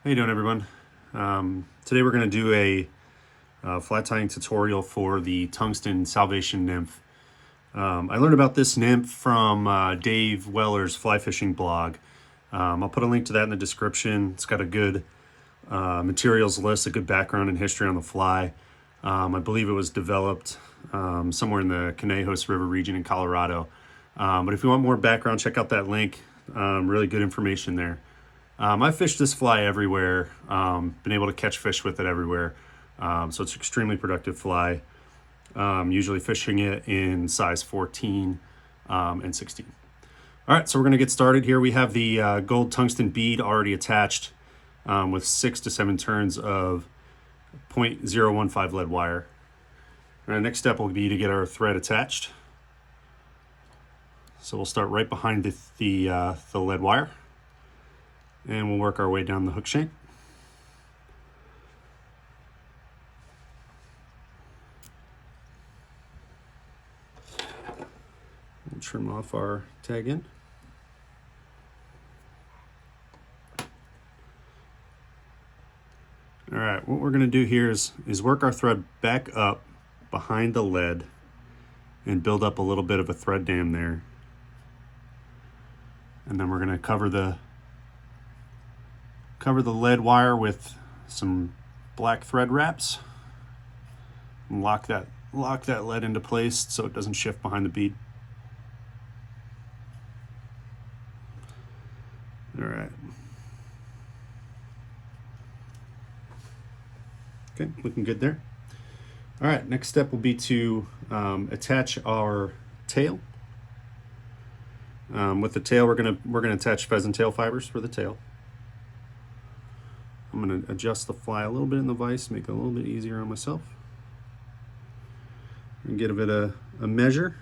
How you doing, everyone? Today we're going to do a flat tying tutorial for the tungsten Salvation Nymph. I learned about this nymph from Dave Weller's fly fishing blog. I'll put a link to that in the description. It's got a good materials list, a good background and history on the fly. I believe it was developed somewhere in the Conejos River region in Colorado. But if you want more background, check out that link. Really good information there. I've fished this fly everywhere, been able to catch fish with it everywhere. So it's an extremely productive fly. Usually fishing it in size 14 and 16. All right, so we're gonna get started here. We have the gold tungsten bead already attached with 6 to 7 turns of 0.015 lead wire. Our next step will be to get our thread attached. So we'll start right behind the lead wire. And we'll work our way down the hook shank. We'll trim off our tag end. All right, what we're going to do here is work our thread back up behind the lead and build up a little bit of a thread dam there. And then we're going to cover the lead wire with some black thread wraps and lock that lead into place so it doesn't shift behind the bead. All right. Okay, looking good there. All right, next step will be to attach our tail. With the tail, we're gonna attach pheasant tail fibers for the tail. I'm going to adjust the fly a little bit in the vise, make it a little bit easier on myself. And get a bit of a measure.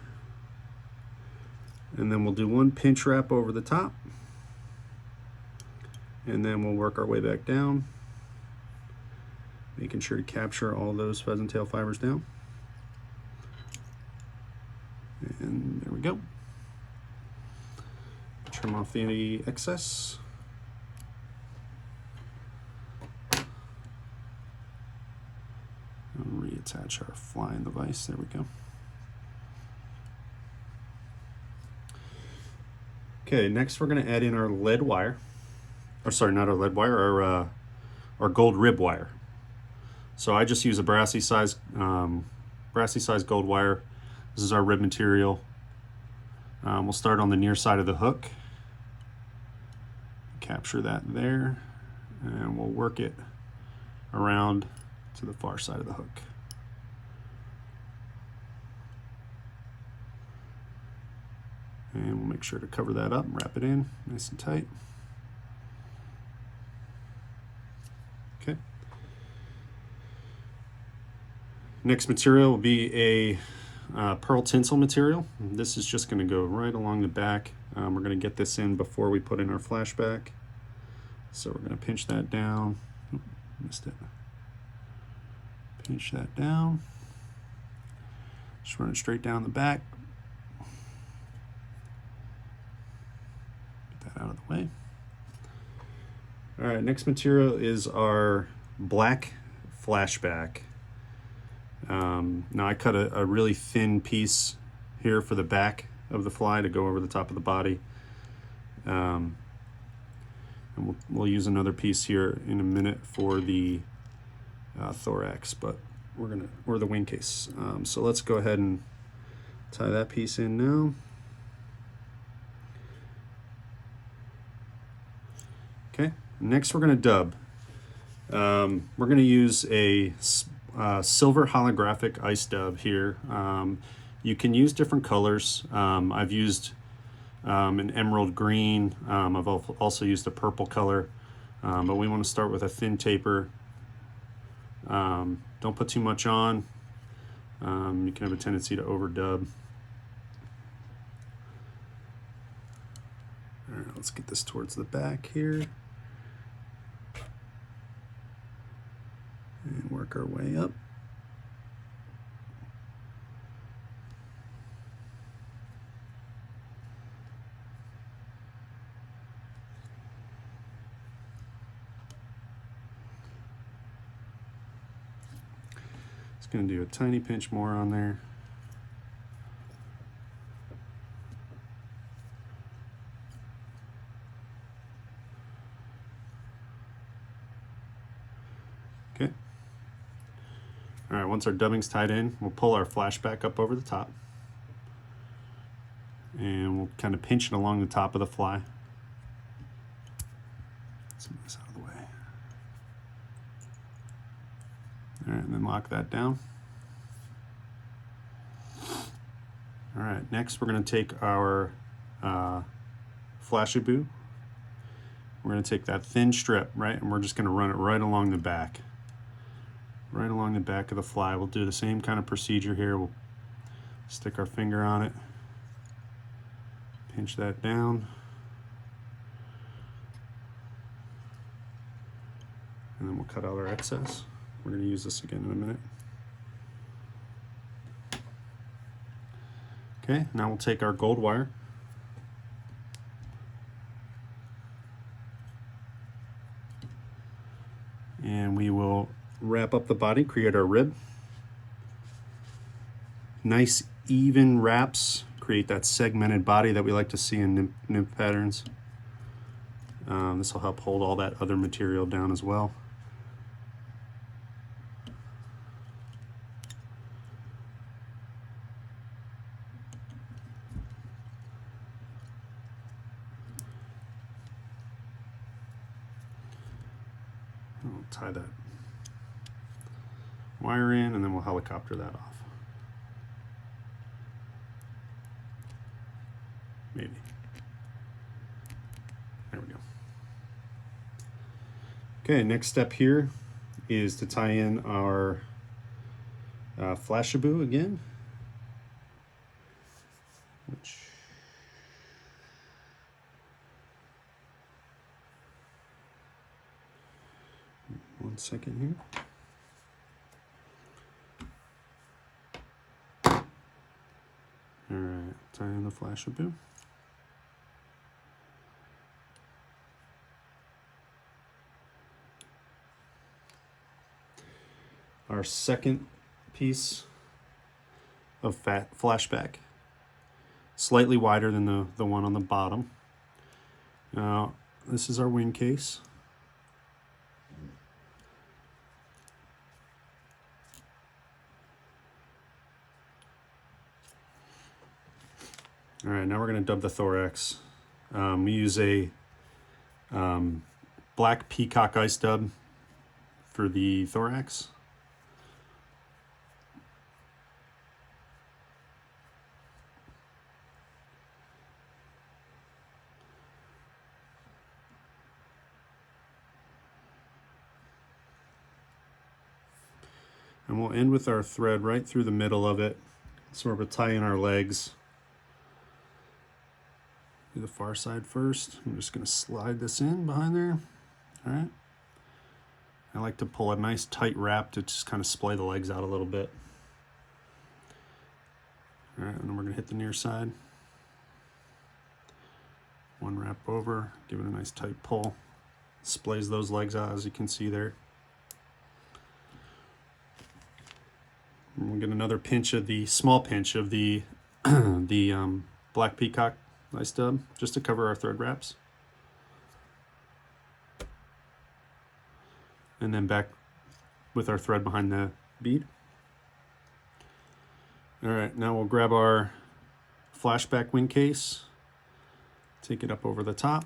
And then we'll do one pinch wrap over the top. And then we'll work our way back down, making sure to capture all those pheasant tail fibers down. And there we go. Trim off the excess. Reattach our fly in the vise. There we go. Okay, next we're going to add in our lead wire. Or sorry, not our lead wire, our gold rib wire. So I just use a Brassie size gold wire. This is our rib material. We'll start on the near side of the hook. Capture that there, and we'll work it around to the far side of the hook. And we'll make sure to cover that up and wrap it in nice and tight. Okay. Next material will be a pearl tinsel material. This is just going to go right along the back. We're going to get this in before we put in our flashback. So we're going to pinch that down. Oh, missed it. Pinch that down. Just run it straight down the back. Get that out of the way. All right, next material is our black flashback. Now I cut a really thin piece here for the back of the fly to go over the top of the body. And we'll use another piece here in a minute for the thorax, but or the wing case. So let's go ahead and tie that piece in now. Okay, next we're going to dub. We're going to use a silver holographic ice dub here. You can use different colors. I've used an emerald green. I've also used a purple color, but we want to start with a thin taper. Don't put too much on. You can have a tendency to overdub. All right, let's get this towards the back here. And work our way up. going to do a tiny pinch more on there. Okay. All right, once our dubbing's tied in, we'll pull our flashback up over the top. And we'll kind of pinch it along the top of the fly. Let's move this out of the way. All right, and then lock that down. All right, next we're going to take our Flashibou. We're going to take that thin strip, right, and we're just going to run it right along the back. Right along the back of the fly. We'll do the same kind of procedure here. We'll stick our finger on it. Pinch that down. And then we'll cut out our excess. We're going to use this again in a minute. Okay, now we'll take our gold wire. And we will wrap up the body, create our rib. Nice even wraps, create that segmented body that we like to see in nymph patterns. This will help hold all that other material down as well. We'll tie that wire in and then we'll helicopter that off. Maybe. There we go. Okay, next step here is to tie in our Flashibou again, which one second here. All right, tie in the Flashibou. Our second piece of fat flashback, slightly wider than the one on the bottom. Now, this is our wing case. All right, now we're going to dub the thorax. We use a black peacock ice dub for the thorax. And we'll end with our thread right through the middle of it. So we're going to tie in our legs. Do the far side first. I'm just going to slide this in behind there. All right. I like to pull a nice tight wrap to just kind of splay the legs out a little bit. All right, and then we're going to hit the near side. One wrap over, give it a nice tight pull. Splays those legs out as you can see there. And we'll get another pinch of the, small pinch of the, black peacock ice dub, just to cover our thread wraps. And then back with our thread behind the bead. All right, now we'll grab our flashback wing case, take it up over the top,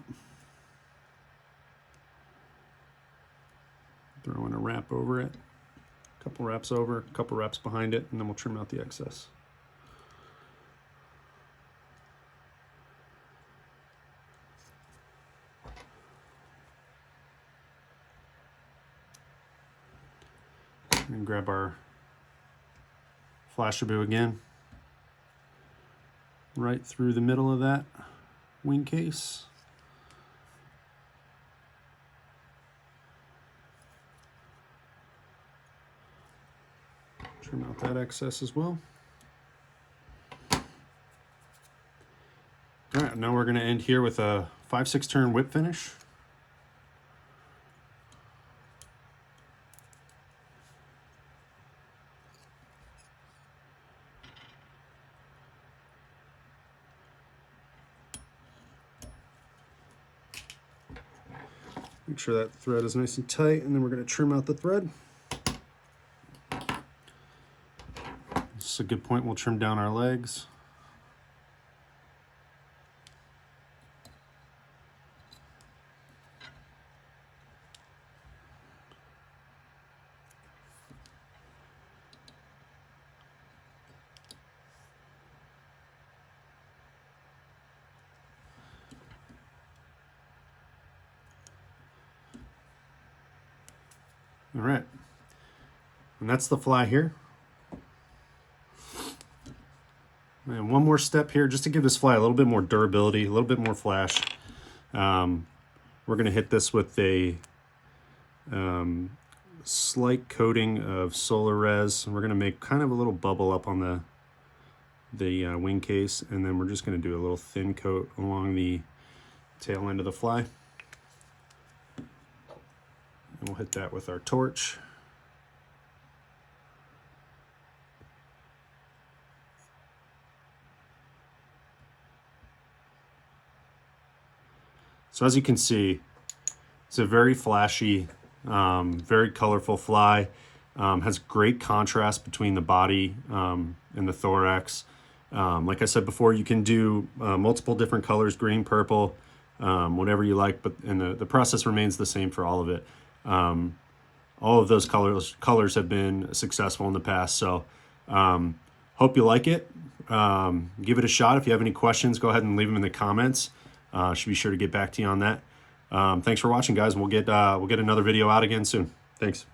throw in a wrap over it, a couple wraps over, a couple wraps behind it, and then we'll trim out the excess. And grab our Flashibou again, right through the middle of that wing case. Trim out that excess as well. All right, now we're going to end here with a 5/6 turn whip finish. sure that thread is nice and tight, and then we're going to trim out the thread. This is a good point. We'll trim down our legs. All right, and that's the fly here. And one more step here, just to give this fly a little bit more durability, a little bit more flash. We're going to hit this with a slight coating of solar res. We're going to make kind of a little bubble up on the wing case, and then we're just going to do a little thin coat along the tail end of the fly. And we'll hit that with our torch. So as you can see, it's a very flashy, very colorful fly. Has great contrast between the body and the thorax. Like I said before, you can do multiple different colors, green, purple, whatever you like, and the process remains the same for all of it. All of those colors have been successful in the past, so hope you like it. Give it a shot. If you have any questions, go ahead and leave them in the comments. Should be sure to get back to you on that. Thanks for watching, guys. We'll get another video out again soon. Thanks.